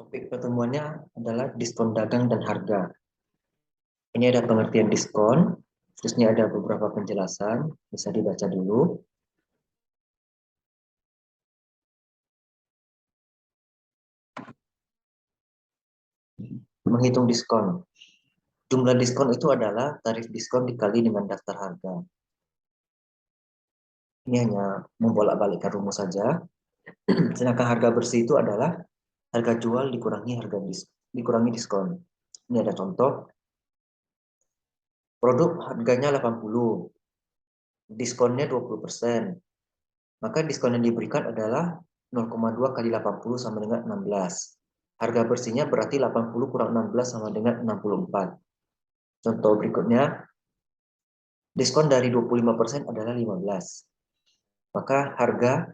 Topik pertemuannya adalah diskon dagang dan harga. Ini ada pengertian diskon, terus ini ada beberapa penjelasan, bisa dibaca dulu. Menghitung diskon. Jumlah diskon itu adalah tarif diskon dikali dengan daftar harga. Ini hanya membolak-balikkan rumus saja. Sedangkan harga bersih itu adalah harga jual dikurangi diskon. Ini ada contoh. Produk harganya 80, diskonnya 20%. Maka diskon yang diberikan adalah 0,2 kali 80 sama dengan 16. Harga bersihnya berarti 80 kurang 16 sama dengan 64. Contoh berikutnya, diskon dari 25% adalah 15. Maka harga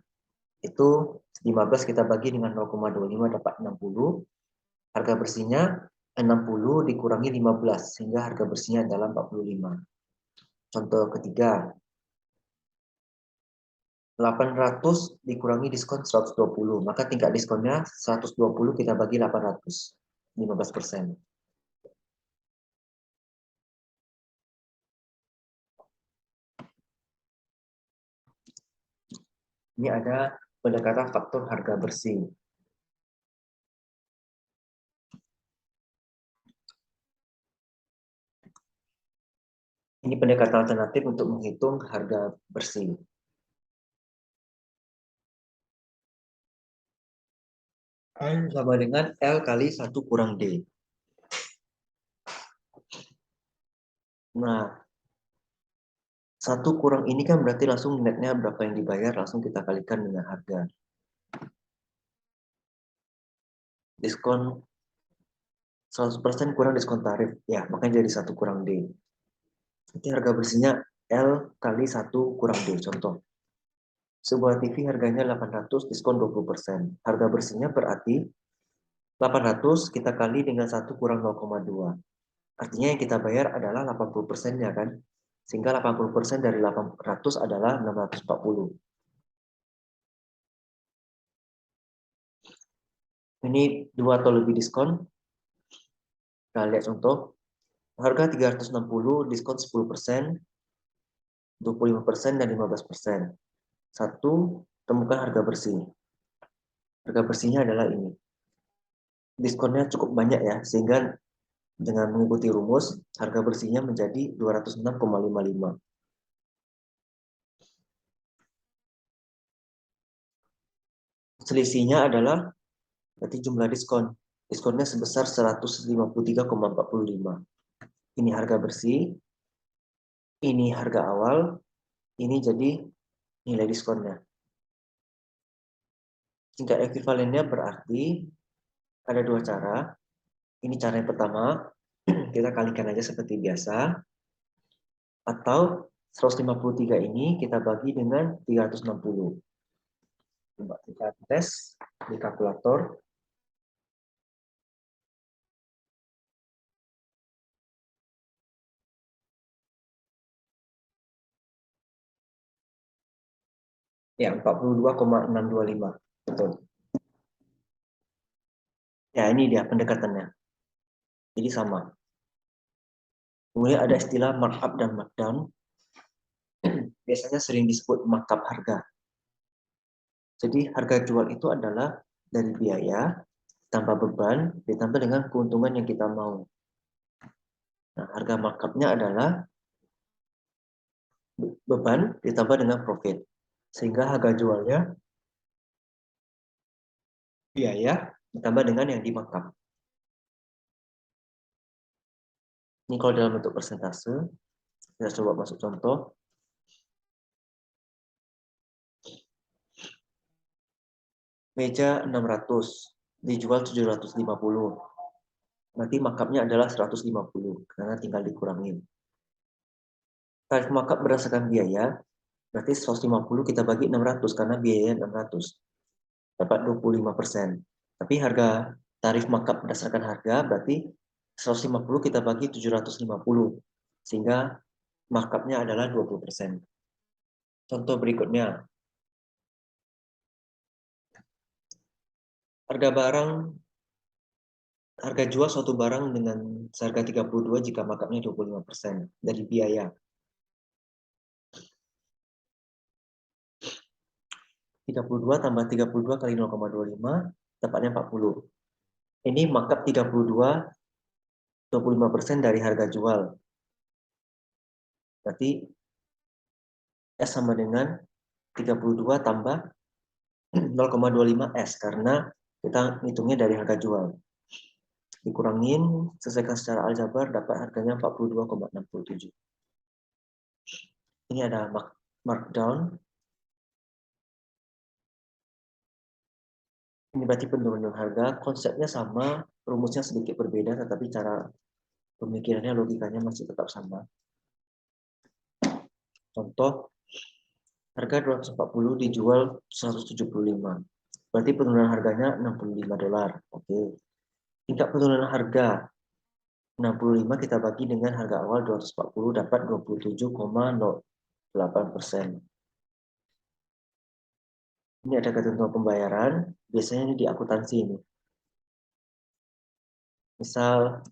itu 15 kita bagi dengan 0,25 dapat 60. Harga bersihnya 60 dikurangi 15 sehingga harga bersihnya adalah 45. Contoh ketiga, 800 dikurangi diskon 120, maka tingkat diskonnya 120 kita bagi 800, 15%. Ini ada pendekatan faktor harga bersih. Ini pendekatan alternatif untuk menghitung harga bersih. N sama dengan L kali 1 kurang D. Nah, 1 kurang ini kan berarti langsung netnya berapa yang dibayar, langsung kita kalikan dengan harga. Diskon 100% kurang diskon tarif. Ya, makanya jadi 1 kurang D. Nanti harga bersihnya L kali 1 kurang D. Contoh. Sebuah TV harganya 800, diskon 20%. Harga bersihnya berarti 800 kita kali dengan 1 kurang 0,2. Artinya yang kita bayar adalah 80%-nya kan. Sehingga 80% dari 800 adalah 640. Ini 2 atau lebih diskon. Kita lihat contoh. Harga 360, diskon 10%, 25% dan 15%. Satu, temukan harga bersih. Harga bersihnya adalah ini. Diskonnya cukup banyak ya, sehingga dengan mengikuti rumus, harga bersihnya menjadi 206,55. Selisihnya adalah berarti jumlah diskon. Diskonnya sebesar 153,45. Ini harga bersih, ini harga awal, ini jadi nilai diskonnya. Tingkat ekuivalennya berarti ada dua cara. Ini cara yang pertama, kita kalikan aja seperti biasa. Atau 153 ini kita bagi dengan 360. Coba kita tes di kalkulator. Ya, 42,625. Betul. Ya, ini dia pendekatannya. Jadi sama. Kemudian ada istilah markup dan markdown. Biasanya sering disebut markup harga. Jadi harga jual itu adalah dari biaya tambah beban ditambah dengan keuntungan yang kita mau. Nah, harga markupnya adalah beban ditambah dengan profit. Sehingga harga jualnya biaya ditambah dengan yang di markup. Ini kalau dalam bentuk persentase, kita coba masuk contoh. Meja 600, dijual 750. Nanti markupnya adalah 150, karena tinggal dikurangin. Tarif markup berdasarkan biaya, berarti 150 kita bagi 600, karena biayanya 600. Dapat 25%. Tapi harga tarif markup berdasarkan harga, berarti 150 kita bagi 750. Sehingga markupnya adalah 20%. Contoh berikutnya. Harga barang harga jual suatu barang dengan seharga 32 jika markupnya 25% dari biaya. 32 tambah 32 kali 0,25, dapatnya 40. Ini markup 32, 25% dari harga jual. Berarti S sama dengan 32 tambah 0,25 S, karena kita hitungnya dari harga jual. Dikurangin, selesaikan secara aljabar, dapat harganya 42,67. Ini ada markdown. Ini berarti penurunan harga, konsepnya sama, rumusnya sedikit berbeda, tetapi cara pemikirannya, logikanya masih tetap sama. Contoh, harga 240 dijual 175. Berarti penurunan harganya 65 dolar. Oke. Tingkat penurunan harga 65 kita bagi dengan harga awal 240 dapat 27,08%. Ini ada ketentuan pembayaran, biasanya ini di akuntansi ini. Misal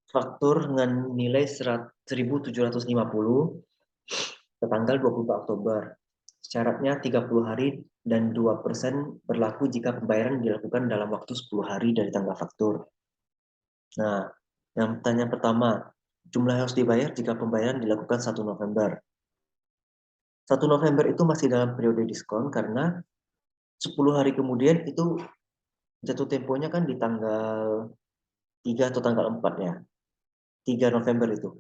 faktur dengan nilai 1.750 ke tanggal 24 Oktober. Syaratnya 30 hari dan 2% berlaku jika pembayaran dilakukan dalam waktu 10 hari dari tanggal faktur. Nah, yang pertanyaan pertama, jumlah yang harus dibayar jika pembayaran dilakukan 1 November. 1 November itu masih dalam periode diskon karena 10 hari kemudian itu jatuh temponya kan di tanggal 3 atau tanggal 4 ya. 3 November itu.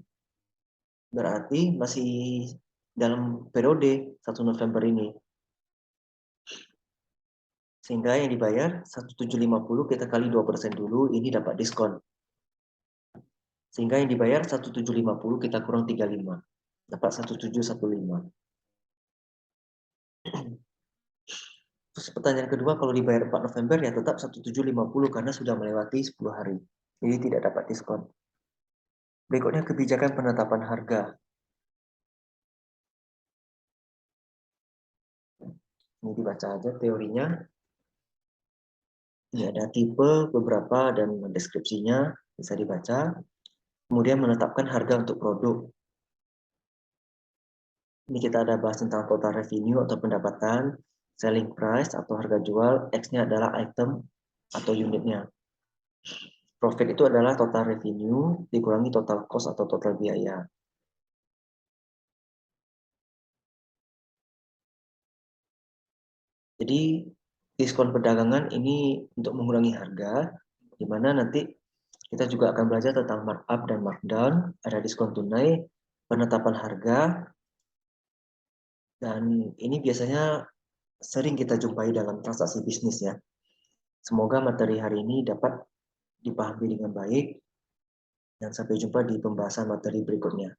Berarti masih dalam periode 1 November ini. Sehingga yang dibayar 1.750 kita kali 2% dulu, ini dapat diskon. Sehingga yang dibayar 1.750 kita kurang 35. Dapat 1.715. Terus pertanyaan kedua, kalau dibayar 4 November ya tetap 1.750 karena sudah melewati 10 hari. Jadi tidak dapat diskon. Berikutnya kebijakan penetapan harga. Ini dibaca aja teorinya. Ini ada tipe, beberapa, dan deskripsinya bisa dibaca. Kemudian menetapkan harga untuk produk. Ini kita ada bahas tentang total revenue atau pendapatan, selling price atau harga jual, X-nya adalah item atau unitnya. Profit itu adalah total revenue dikurangi total cost atau total biaya. Jadi diskon perdagangan ini untuk mengurangi harga, di mana nanti kita juga akan belajar tentang markup dan markdown, ada diskon tunai, penetapan harga, dan ini biasanya sering kita jumpai dalam transaksi bisnis ya. Semoga materi hari ini dapat dipahami dengan baik, dan sampai jumpa di pembahasan materi berikutnya.